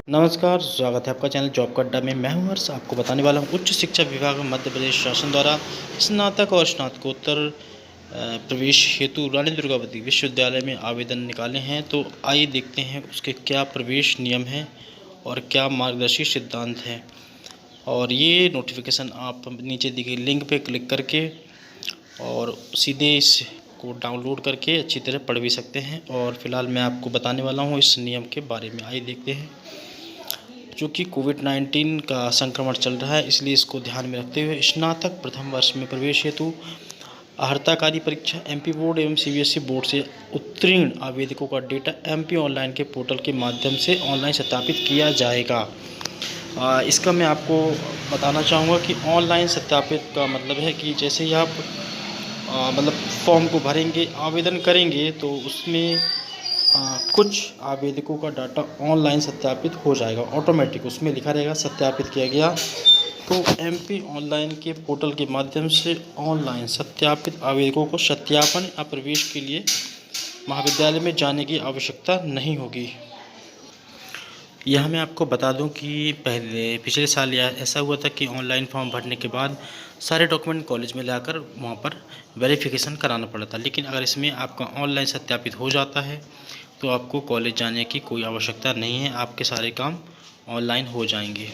नमस्कार, स्वागत है आपका चैनल जॉब अड्डा में। मैं हूं हर्ष। आपको बताने वाला हूं उच्च शिक्षा विभाग मध्य प्रदेश शासन द्वारा स्नातक और स्नातकोत्तर प्रवेश हेतु रानी दुर्गावती विश्वविद्यालय में आवेदन निकाले हैं। तो आइए देखते हैं उसके क्या प्रवेश नियम हैं और क्या मार्गदर्शी सिद्धांत हैं। और ये नोटिफिकेशन आप नीचे दी गई लिंक पे क्लिक करके और सीधे इसको डाउनलोड करके अच्छी तरह पढ़ भी सकते हैं। और फिलहाल मैं आपको बताने वाला हूँ इस नियम के बारे में। आइए देखते हैं। चूँकि कोविड-19 का संक्रमण चल रहा है, इसलिए इसको ध्यान में रखते हुए स्नातक प्रथम वर्ष में प्रवेश हेतु अर्हताकारी परीक्षा एमपी बोर्ड एवं सीबीएसई बोर्ड से उत्तीर्ण आवेदकों का डेटा एमपी ऑनलाइन के पोर्टल के माध्यम से ऑनलाइन सत्यापित किया जाएगा। इसका मैं आपको बताना चाहूँगा कि ऑनलाइन सत्यापित का मतलब है कि जैसे ही आप मतलब फॉर्म को भरेंगे, आवेदन करेंगे, तो उसमें कुछ आवेदकों का डाटा ऑनलाइन सत्यापित हो जाएगा। ऑटोमेटिक उसमें लिखा रहेगा सत्यापित किया गया। तो एमपी ऑनलाइन के पोर्टल के माध्यम से ऑनलाइन सत्यापित आवेदकों को सत्यापन या प्रवेश के लिए महाविद्यालय में जाने की आवश्यकता नहीं होगी। यह मैं आपको बता दूं कि पिछले साल ऐसा हुआ था कि ऑनलाइन फॉर्म भरने के बाद सारे डॉक्यूमेंट कॉलेज में लाकर वहाँ पर वेरिफिकेशन कराना पड़ा था। लेकिन अगर इसमें आपका ऑनलाइन सत्यापित हो जाता है तो आपको कॉलेज जाने की कोई आवश्यकता नहीं है, आपके सारे काम ऑनलाइन हो जाएंगे।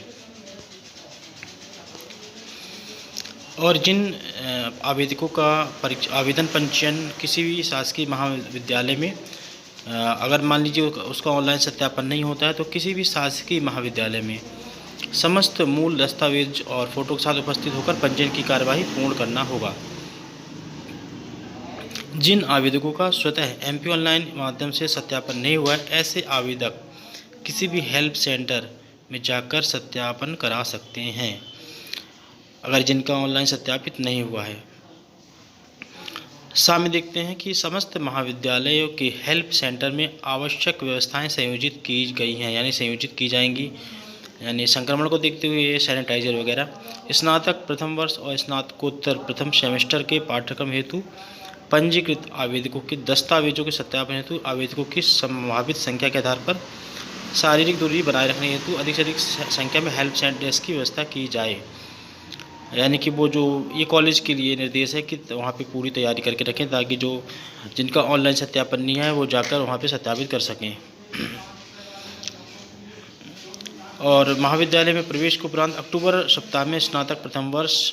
और जिन आवेदकों का आवेदन पंजीयन किसी भी शासकीय महाविद्यालय में अगर मान लीजिए उसका ऑनलाइन सत्यापन नहीं होता है तो किसी भी शासकीय महाविद्यालय में समस्त मूल दस्तावेज और फोटो के साथ उपस्थित होकर पंजीयन की कार्यवाही पूर्ण करना होगा। जिन आवेदकों का स्वतः एमपी ऑनलाइन माध्यम से सत्यापन नहीं हुआ है, ऐसे आवेदक किसी भी हेल्प सेंटर में जाकर सत्यापन करा सकते हैं अगर जिनका ऑनलाइन सत्यापित नहीं हुआ है। सामने देखते हैं कि समस्त महाविद्यालयों के हेल्प सेंटर में आवश्यक व्यवस्थाएं संयोजित की गई हैं, यानी संयोजित की जाएंगी, यानी संक्रमण को देखते हुए सैनिटाइजर वगैरह। स्नातक प्रथम वर्ष और स्नातकोत्तर प्रथम सेमेस्टर के पाठ्यक्रम हेतु पंजीकृत आवेदकों के दस्तावेजों के सत्यापन हेतु आवेदकों की संभावित संख्या के आधार पर शारीरिक दूरी बनाए रखने हेतु अधिक से अधिक संख्या में हेल्प डेस्क की व्यवस्था की जाए। यानी कि वो जो ये कॉलेज के लिए निर्देश है कि वहाँ पे पूरी तैयारी करके रखें ताकि जो जिनका ऑनलाइन सत्यापन नहीं है वो जाकर वहाँ पे सत्यापित कर सकें। और महाविद्यालय में प्रवेश के उपरांत अक्टूबर सप्ताह में स्नातक प्रथम वर्ष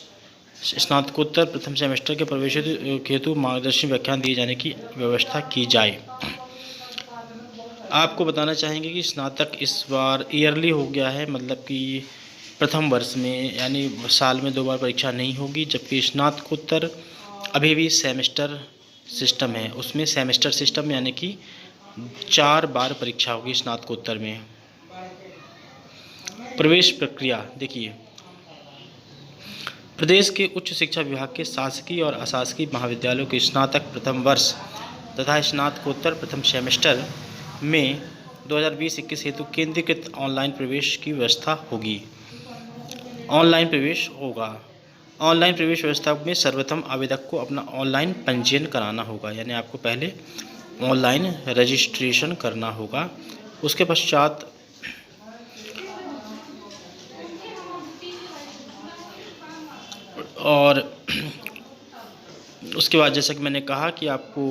स्नातकोत्तर प्रथम सेमेस्टर के प्रवेश हेतु मार्गदर्शी व्याख्यान दिए जाने की व्यवस्था की जाए। आपको बताना चाहेंगे कि स्नातक इस बार ईयरली हो गया है, मतलब कि प्रथम वर्ष में यानी साल में 2 बार परीक्षा नहीं होगी, जबकि स्नातकोत्तर अभी भी सेमेस्टर सिस्टम है। उसमें सेमेस्टर सिस्टम यानी कि 4 बार परीक्षा होगी स्नातकोत्तर में। प्रवेश प्रक्रिया देखिए, प्रदेश के उच्च शिक्षा विभाग के शासकीय और अशासकीय महाविद्यालयों के स्नातक प्रथम वर्ष तथा स्नातकोत्तर प्रथम सेमेस्टर में 2020-21 हेतु केंद्रीकृत ऑनलाइन प्रवेश की व्यवस्था होगी। ऑनलाइन प्रवेश होगा। ऑनलाइन प्रवेश व्यवस्था में सर्वप्रथम आवेदक को अपना ऑनलाइन पंजीयन कराना होगा, यानी आपको पहले ऑनलाइन रजिस्ट्रेशन करना होगा। उसके पश्चात और उसके बाद जैसा कि मैंने कहा कि आपको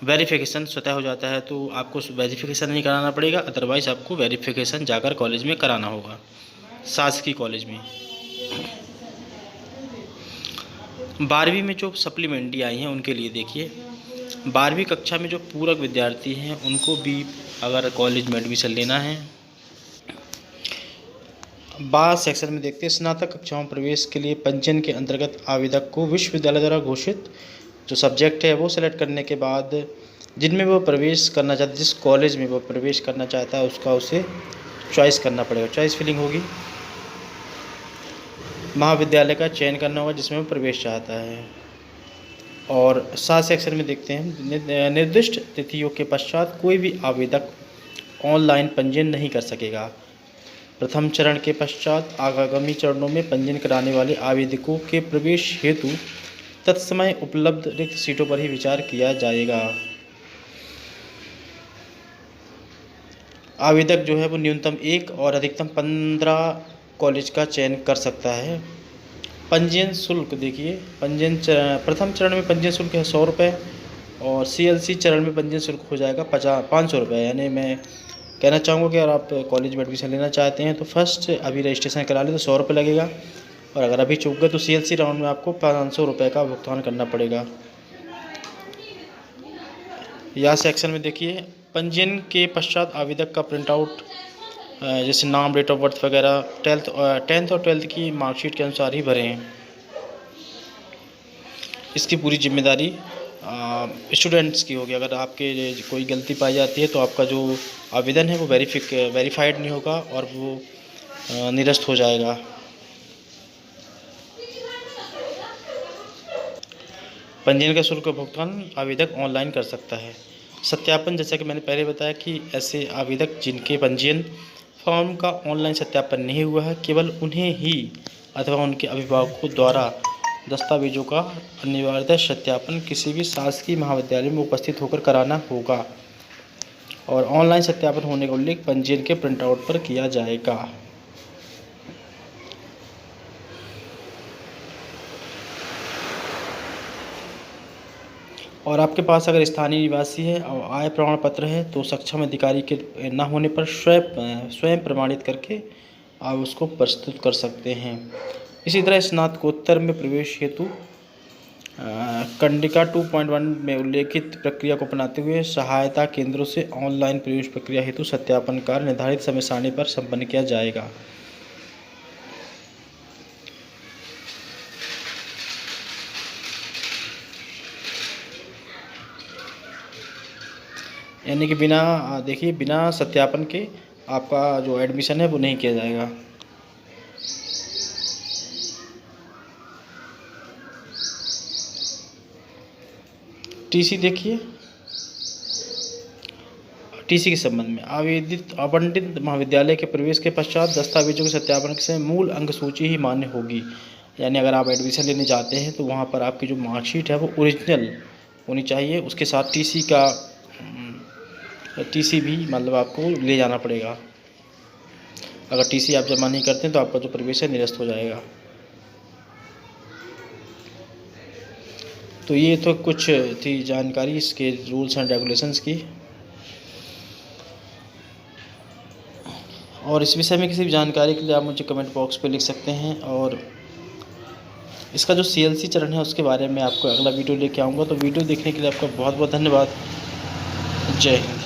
वेरिफिकेशन स्वतः हो जाता है तो आपको वेरिफिकेशन नहीं कराना पड़ेगा, अदरवाइज़ आपको वेरिफिकेशन जाकर कॉलेज में कराना होगा, शासकीय कॉलेज में। 12वीं में जो सप्लीमेंट्री आई हैं उनके लिए देखिए, 12वीं कक्षा में जो पूरक विद्यार्थी हैं उनको भी अगर कॉलेज में एडमिशन लेना है, 12 सेक्शन में देखते हैं। स्नातक कक्षाओं में प्रवेश के लिए पंजीयन के अंतर्गत आवेदक को विश्वविद्यालय द्वारा घोषित जो सब्जेक्ट है वो सेलेक्ट करने के बाद जिनमें वो प्रवेश करना चाहता है, जिस कॉलेज में वो प्रवेश करना चाहता है उसका उसे चॉइस करना पड़ेगा, चॉइस फिलिंग होगी। महाविद्यालय का चयन करना होगा जिसमें वो प्रवेश चाहता है। और 7 सेक्शन में देखते हैं, निर्दिष्ट तिथियों के पश्चात कोई भी आवेदक ऑनलाइन पंजीयन नहीं कर सकेगा। प्रथम चरण के पश्चात आगामी चरणों में पंजीयन कराने वाले आवेदकों के प्रवेश हेतु तत्समय उपलब्ध रिक्त सीटों पर ही विचार किया जाएगा। आवेदक जो है वो न्यूनतम 1 और अधिकतम 15 कॉलेज का चयन कर सकता है। पंजीयन शुल्क देखिए, प्रथम चरण में पंजीयन शुल्क है 100 रुपये और CLC चरण में पंजीयन शुल्क हो जाएगा 500 रुपये। यानी मैं कहना चाहूँगा कि अगर आप कॉलेज में एडमिशन लेना चाहते हैं तो फर्स्ट अभी रजिस्ट्रेशन करा लें तो 100 रुपये लगेगा, और अगर अभी चूक गए तो CLC राउंड में आपको 500 रुपये का भुगतान करना पड़ेगा। यहाँ सेक्शन में देखिए, पंजीयन के पश्चात आवेदक का प्रिंट आउट जैसे नाम, डेट ऑफ बर्थ वगैरह 10th और 12th की मार्कशीट के अनुसार ही भरें। इसकी पूरी जिम्मेदारी स्टूडेंट्स की होगी। अगर आपके कोई गलती पाई जाती है तो आपका जो आवेदन है वो वेरीफाइड नहीं होगा और वो निरस्त हो जाएगा। पंजीयन का शुल्क का भुगतान आवेदक ऑनलाइन कर सकता है। सत्यापन, जैसा कि मैंने पहले बताया कि ऐसे आवेदक जिनके पंजीयन फॉर्म का ऑनलाइन सत्यापन नहीं हुआ है, केवल उन्हें ही अथवा उनके अभिभावकों द्वारा दस्तावेजों का अनिवार्यतः सत्यापन किसी भी शासकीय महाविद्यालय में उपस्थित होकर कराना होगा और ऑनलाइन सत्यापन होने का उल्लेख पंजीयन के प्रिंट आउट पर किया जाएगा। और आपके पास अगर स्थानीय निवासी है और आय प्रमाण पत्र है तो सक्षम अधिकारी के न होने पर स्वयं प्रमाणित करके आप उसको प्रस्तुत कर सकते हैं। इसी तरह स्नातकोत्तर में प्रवेश हेतु कंडिका 2.1 में उल्लेखित प्रक्रिया को अपनाते हुए सहायता केंद्रों से ऑनलाइन प्रवेश प्रक्रिया हेतु सत्यापन कार्य निर्धारित समय सारणी पर संपन्न किया जाएगा। यानी कि बिना सत्यापन के आपका जो एडमिशन है वो नहीं किया जाएगा। टीसी देखिए, टीसी के संबंध में आवंटित महाविद्यालय के प्रवेश के पश्चात दस्तावेजों के सत्यापन के समय मूल अंक सूची ही मान्य होगी। यानी अगर आप एडमिशन लेने जाते हैं तो वहाँ पर आपकी जो मार्कशीट है वो ओरिजिनल होनी चाहिए, उसके साथ टीसी भी मतलब आपको ले जाना पड़ेगा। अगर टीसी आप जमा नहीं करते हैं तो आपका जो प्रवेश है निरस्त हो जाएगा। तो ये तो कुछ थी जानकारी इसके रूल्स एंड रेगुलेशंस की। और इस विषय में किसी भी जानकारी के लिए आप मुझे कमेंट बॉक्स पे लिख सकते हैं, और इसका जो CLC चरण है उसके बारे में आपको अगला वीडियो लेके आऊँगा। तो वीडियो देखने के लिए आपका बहुत बहुत धन्यवाद। जय हिंद।